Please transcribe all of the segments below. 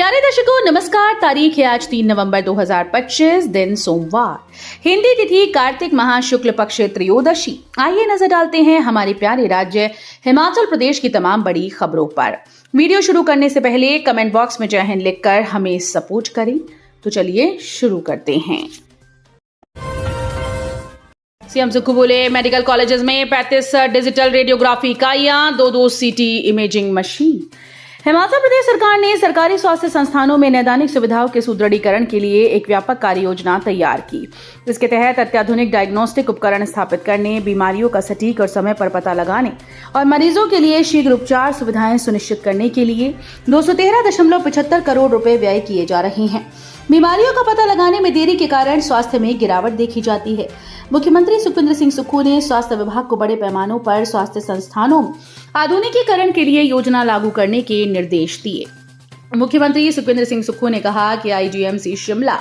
प्यारे दर्शकों नमस्कार। तारीख है आज 3 नवंबर 2025, दिन सोमवार, हिंदी तिथि कार्तिक माह शुक्ल पक्ष त्रयोदशी। आइए नजर डालते हैं हमारे प्यारे राज्य हिमाचल प्रदेश की तमाम बड़ी खबरों पर। वीडियो शुरू करने से पहले कमेंट बॉक्स में जय हिंद लिखकर हमें सपोर्ट करें। तो चलिए शुरू करते हैं। सीएम सुक्खू बोले, मेडिकल कॉलेजेस में 35 डिजिटल रेडियोग्राफी इकाइयां, 2 सीटी इमेजिंग मशीन। हिमाचल प्रदेश सरकार ने सरकारी स्वास्थ्य संस्थानों में नैदानिक सुविधाओं के सुदृढ़ीकरण के लिए एक व्यापक कार्य योजना तैयार की। इसके तहत अत्याधुनिक डायग्नोस्टिक उपकरण स्थापित करने, बीमारियों का सटीक और समय पर पता लगाने और मरीजों के लिए शीघ्र उपचार सुविधाएं सुनिश्चित करने के लिए 213.75 करोड़ रुपए व्यय किए जा रहे हैं। बीमारियों का पता लगाने में देरी के कारण स्वास्थ्य में गिरावट देखी जाती है। मुख्यमंत्री सुखविंदर सिंह सुक्खू ने स्वास्थ्य विभाग को बड़े पैमाने पर स्वास्थ्य संस्थानों में आधुनिकीकरण के लिए योजना लागू करने के निर्देश दिए। मुख्यमंत्री सुखविंदर सिंह सुक्खू ने कहा कि आईजीएमसी शिमला,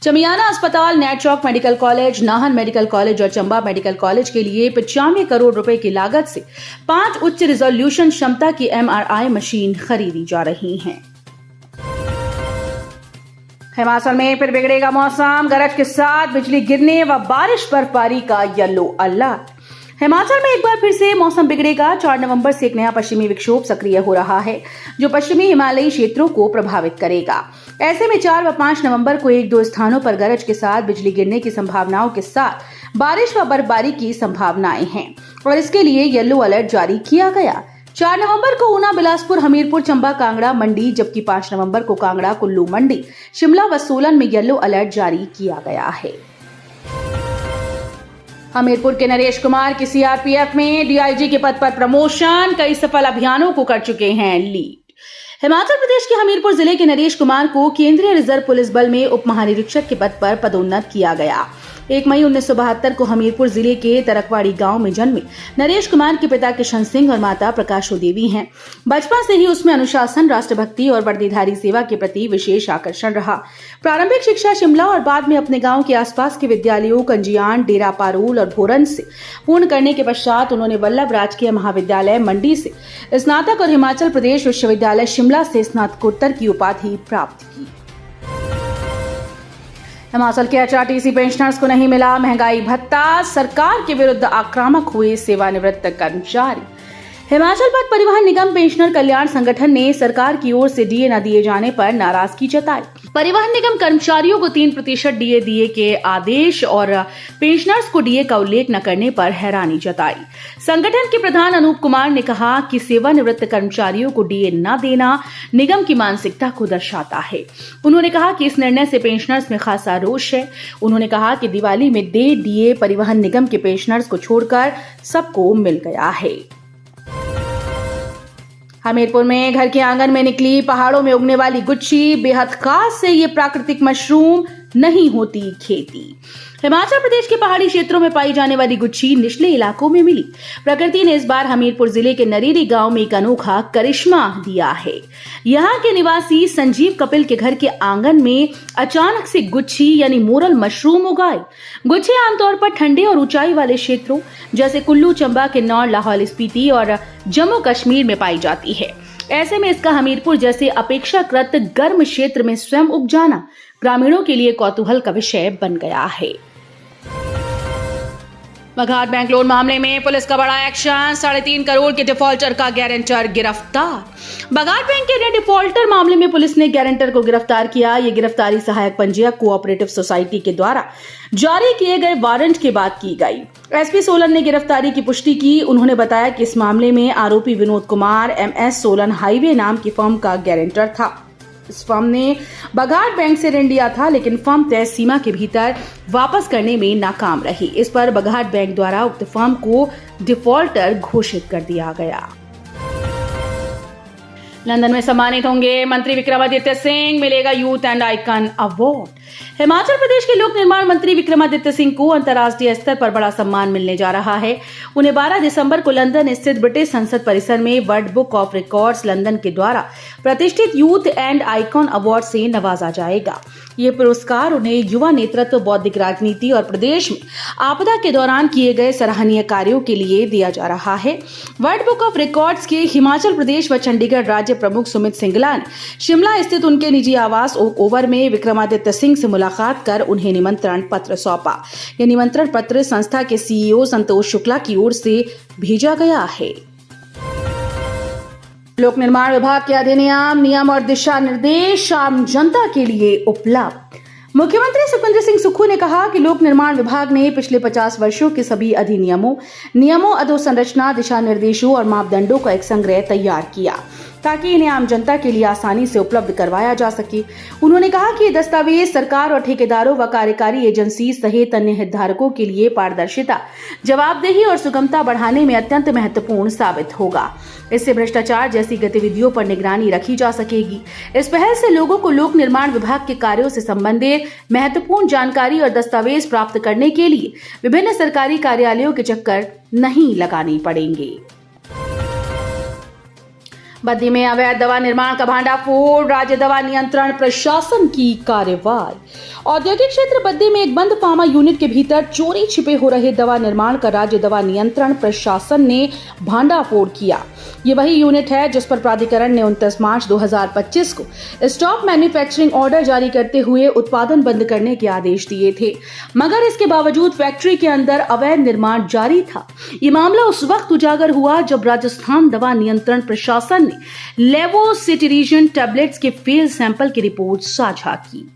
चमियाना अस्पताल, Ner Chowk medical college, Nahan medical college और चंबा मेडिकल कॉलेज के लिए 95 करोड़ रुपए की लागत से 5 उच्च रिजोल्यूशन क्षमता की MRI मशीन खरीदी जा रही हैं। हिमाचल में फिर बिगड़ेगा मौसम, गरज के साथ बिजली गिरने व बारिश बर्फबारी का येलो अलर्ट। हिमाचल में एक बार फिर से मौसम बिगड़ेगा। 4 नवंबर से एक नया पश्चिमी विक्षोभ सक्रिय हो रहा है जो पश्चिमी हिमालयी क्षेत्रों को प्रभावित करेगा। ऐसे में 4 व 5 नवंबर को 1-2 स्थानों पर गरज के साथ बिजली गिरने की संभावनाओं के साथ बारिश व बर्फबारी की संभावनाएं हैं और इसके लिए येलो अलर्ट जारी किया गया। 4 नवंबर को ऊना, बिलासपुर, हमीरपुर, चंबा, कांगड़ा, मंडी, जबकि 5 नवंबर को कांगड़ा, कुल्लू, मंडी, शिमला व सोलन में येलो अलर्ट जारी किया गया है। हमीरपुर के नरेश कुमार की सीआरपीएफ में डीआईजी के पद पर प्रमोशन, कई सफल अभियानों को कर चुके हैं लीड। हिमाचल प्रदेश के हमीरपुर जिले के नरेश कुमार को केंद्रीय रिजर्व पुलिस बल में उप महानिरीक्षक के पद पर पदोन्नत किया गया। 1 मई 1972 को हमीरपुर जिले के तरकवाड़ी गांव में जन्मे नरेश कुमार के पिता किशन सिंह और माता प्रकाशो देवी हैं। बचपन से ही उसमें अनुशासन, राष्ट्रभक्ति और वर्दीधारी सेवा के प्रति विशेष आकर्षण रहा। प्रारंभिक शिक्षा शिमला और बाद में अपने गांव के आसपास के विद्यालयों कंजियान, डेरा पारूल और भोरन से पूर्ण करने के पश्चात उन्होंने वल्लभ राजकीय महाविद्यालय मंडी से स्नातक और हिमाचल प्रदेश विश्वविद्यालय शिमला से स्नातकोत्तर की उपाधि प्राप्त की। हिमाचल के HRTC पेंशनर्स को नहीं मिला महंगाई भत्ता, सरकार के विरुद्ध आक्रामक हुए सेवानिवृत्त कर्मचारी। हिमाचल पथ परिवहन निगम पेंशनर कल्याण संगठन ने सरकार की ओर से डीए न दिए जाने पर नाराजगी जताई। परिवहन निगम कर्मचारियों को 3% डीए दिए के आदेश और पेंशनर्स को डीए का उल्लेख न करने पर हैरानी जताई। संगठन के प्रधान अनूप कुमार ने कहा कि सेवानिवृत्त कर्मचारियों को डीए न देना निगम की मानसिकता को दर्शाता है। उन्होंने कहा कि इस निर्णय से पेंशनर्स में खासा रोष है। उन्होंने कहा कि दिवाली में डीए परिवहन निगम के पेंशनर्स को छोड़कर सबको मिल गया है। हमीरपुर में घर के आंगन में निकली पहाड़ों में उगने वाली गुच्छी, बेहद खास है ये प्राकृतिक मशरूम, नहीं होती खेती। हिमाचल प्रदेश के पहाड़ी क्षेत्रों में पाई जाने वाली गुच्छी निचले इलाकों में मिली। प्रकृति ने इस बार हमीरपुर जिले के नरेरी गांव में एक अनोखा करिश्मा दिया है। यहाँ के निवासी संजीव कपिल के घर के आंगन में अचानक से गुच्छी यानी मोरल मशरूम उगाए। गुच्छे आमतौर पर ठंडे और ऊंचाई वाले क्षेत्रों जैसे कुल्लू, चंबा, किन्नौर, लाहौल स्पीति और जम्मू कश्मीर में पाई जाती है। ऐसे में इसका हमीरपुर जैसे अपेक्षाकृत गर्म क्षेत्र में स्वयं उग जाना ग्रामीणों के लिए कौतूहल का विषय बन गया है। बघाट बैंक लोन मामले में पुलिस का बड़ा एक्शन, 3.5 करोड़ के डिफॉल्टर का गारंटर गिरफ्तार। बघाट बैंक के ऋण डिफॉल्टर मामले में पुलिस ने गारंटर को गिरफ्तार किया। ये गिरफ्तारी सहायक पंजीयक कोऑपरेटिव सोसाइटी के द्वारा जारी किए गए वारंट के बाद की गई। एसपी सोलन ने गिरफ्तारी की पुष्टि की। उन्होंने बताया कि इस मामले में आरोपी विनोद कुमार MS सोलन हाईवे नाम की फर्म का गारंटर था। इस फर्म ने बघाट बैंक से ऋण लिया था, लेकिन फर्म तय सीमा के भीतर वापस करने में नाकाम रही। इस पर बघाट बैंक द्वारा उक्त फर्म को डिफॉल्टर घोषित कर दिया गया। लंदन में सम्मानित होंगे मंत्री विक्रमादित्य सिंह, मिलेगा youth and icon award. Himachal Pradesh के लोक निर्माण मंत्री विक्रमादित्य सिंह को अंतर्राष्ट्रीय स्तर पर बड़ा सम्मान मिलने जा रहा है। उन्हें 12 दिसंबर को लंदन स्थित ब्रिटिश संसद परिसर में world book of records London के द्वारा प्रतिष्ठित यूथ एंड आइकॉन अवार्ड से नवाजा जाएगा। ये पुरस्कार उन्हें युवा नेतृत्व, बौद्धिक राजनीति और प्रदेश में आपदा के दौरान किए गए सराहनीय कार्यों के लिए दिया जा रहा है। वर्ल्ड बुक ऑफ रिकॉर्ड्स के हिमाचल प्रदेश व चंडीगढ़ राज्य प्रमुख सुमित सिंगला ने शिमला स्थित उनके निजी आवास ओक ओवर में विक्रमादित्य सिंह से मुलाकात कर उन्हें निमंत्रण पत्र सौंपा। यह निमंत्रण पत्र संस्था के सीईओ संतोष शुक्ला की ओर से भेजा गया है। लोक निर्माण विभाग के अधिनियम, नियम और दिशा निर्देश आम जनता के लिए उपलब्ध। मुख्यमंत्री सुखविंदर सिंह सुक्खू ने कहा कि लोक निर्माण विभाग ने पिछले 50 वर्षों के सभी अधिनियमों, नियमों, अधोसंरचना, दिशा निर्देशों और मापदंडों का एक संग्रह तैयार किया ताकि इन्हें आम जनता के लिए आसानी से उपलब्ध करवाया जा सके। उन्होंने कहा कि ये दस्तावेज सरकार और ठेकेदारों व कार्यकारी एजेंसी सहित अन्य हितधारकों के लिए पारदर्शिता, जवाबदेही और सुगमता बढ़ाने में अत्यंत महत्वपूर्ण साबित होगा। इससे भ्रष्टाचार जैसी गतिविधियों पर निगरानी रखी जा सकेगी। इस पहल से लोगों को लोक निर्माण विभाग के कार्यों से संबंधित महत्वपूर्ण जानकारी और दस्तावेज प्राप्त करने के लिए विभिन्न सरकारी कार्यालयों के चक्कर नहीं लगाने पड़ेंगे। बद्दी में अवैध दवा निर्माण का भांडाफोड़, राज्य दवा नियंत्रण प्रशासन की कार्रवाई। औद्योगिक क्षेत्र बद्दी में एक बंद फार्मा यूनिट के भीतर चोरी छिपे हो रहे दवा निर्माण का राज्य दवा नियंत्रण प्रशासन ने भांडाफोड़ किया। ये वही यूनिट है जिस पर प्राधिकरण ने 29 मार्च 2025 को स्टॉप मैन्युफैक्चरिंग ऑर्डर जारी करते हुए उत्पादन बंद करने के आदेश दिए थे, मगर इसके बावजूद फैक्ट्री के अंदर अवैध निर्माण जारी था। ये मामला उस वक्त उजागर हुआ जब राजस्थान दवा नियंत्रण प्रशासन ने लेवोसिटिरिजन टैबलेट्स के फील्ड सैंपल की रिपोर्ट साझा की।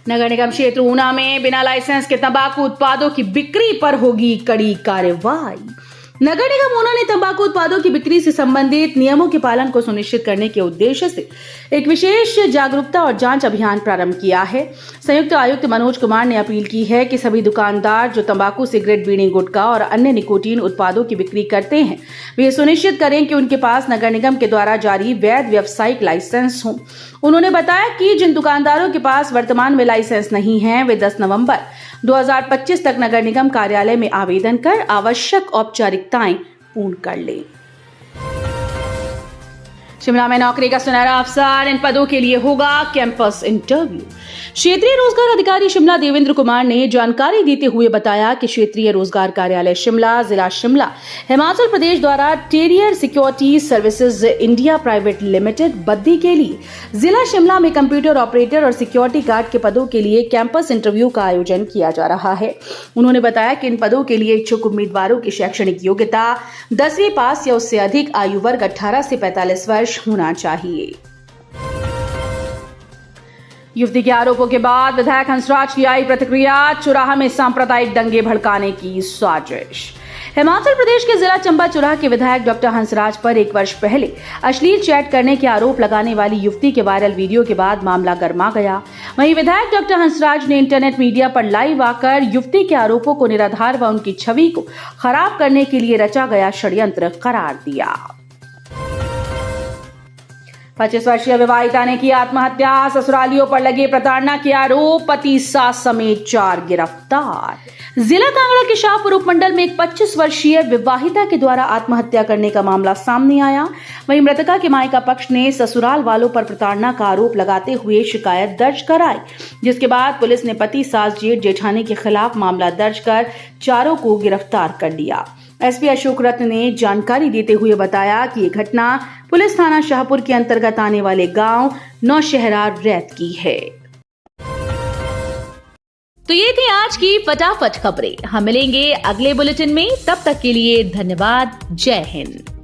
नगर निगम क्षेत्र ऊना में बिना लाइसेंस के तंबाकू उत्पादों की बिक्री पर होगी कड़ी कार्रवाई। नगर निगम ऊना ने तंबाकू उत्पादों की बिक्री से संबंधित नियमों के पालन को सुनिश्चित करने के उद्देश्य से एक विशेष जागरूकता और जांच अभियान प्रारंभ किया है। संयुक्त आयुक्त मनोज कुमार ने अपील की है कि सभी दुकानदार जो तंबाकू, सिगरेट, बीड़ी, गुटखा और अन्य निकोटीन उत्पादों की बिक्री करते हैं, वे सुनिश्चित करें कि उनके पास नगर निगम के द्वारा जारी वैध व्यावसायिक लाइसेंस हो। उन्होंने बताया कि जिन दुकानदारों के पास वर्तमान में लाइसेंस नहीं है, वे 10 नवंबर 2025 तक नगर निगम कार्यालय में आवेदन कर आवश्यक औपचारिकताएं पूर्ण कर लें। शिमला में नौकरी का सुनहरा अवसर, इन पदों के लिए होगा कैंपस इंटरव्यू। क्षेत्रीय रोजगार अधिकारी शिमला देवेंद्र कुमार ने जानकारी देते हुए बताया कि क्षेत्रीय रोजगार कार्यालय शिमला, जिला शिमला, हिमाचल प्रदेश द्वारा terrier security services India private limited Baddi के लिए जिला शिमला में कंप्यूटर ऑपरेटर और सिक्योरिटी गार्ड के पदों के लिए कैंपस इंटरव्यू का आयोजन किया जा रहा है। उन्होंने बताया कि इन पदों के लिए इच्छुक उम्मीदवारों की शैक्षणिक योग्यता 10वीं पास या उससे अधिक, आयु वर्ग 18 से 45 वर्ष होना चाहिए। युवती के आरोपों के बाद विधायक हंसराज की आई प्रतिक्रिया, चुराह में सांप्रदायिक दंगे भड़काने की साजिश। हिमाचल प्रदेश के जिला चंबा चुराह के विधायक डॉक्टर हंसराज पर 1 वर्ष पहले अश्लील चैट करने के आरोप लगाने वाली युवती के वायरल वीडियो के बाद मामला गर्मा गया। वहीं विधायक डॉक्टर हंसराज ने इंटरनेट मीडिया पर लाइव आकर युवती के आरोपों को निराधार व उनकी छवि को खराब करने के लिए रचा गया षड्यंत्र करार दिया। 25 वर्षीय विवाहिता ने की आत्महत्या, ससुरालियों पर लगे प्रताड़ना के आरोप, पति, सास समेत 4 गिरफ्तार। जिला कांगड़ा के शाहपुर उपमंडल में एक 25 वर्षीय विवाहिता के द्वारा आत्महत्या करने का मामला सामने आया। वहीं मृतका के मायका पक्ष ने ससुराल वालों पर प्रताड़ना का आरोप लगाते हुए शिकायत दर्ज कराई, जिसके बाद पुलिस ने पति, सास, जेठ, जेठानी के खिलाफ मामला दर्ज कर चारों को गिरफ्तार कर लिया। एसपी अशोक रत्न ने जानकारी देते हुए बताया कि ये घटना पुलिस थाना शाहपुर के अंतर्गत आने वाले गांव नौशहरा रैत की है। तो ये थी आज की फटाफट खबरें। हम मिलेंगे अगले बुलेटिन में, तब तक के लिए धन्यवाद। जय हिंद।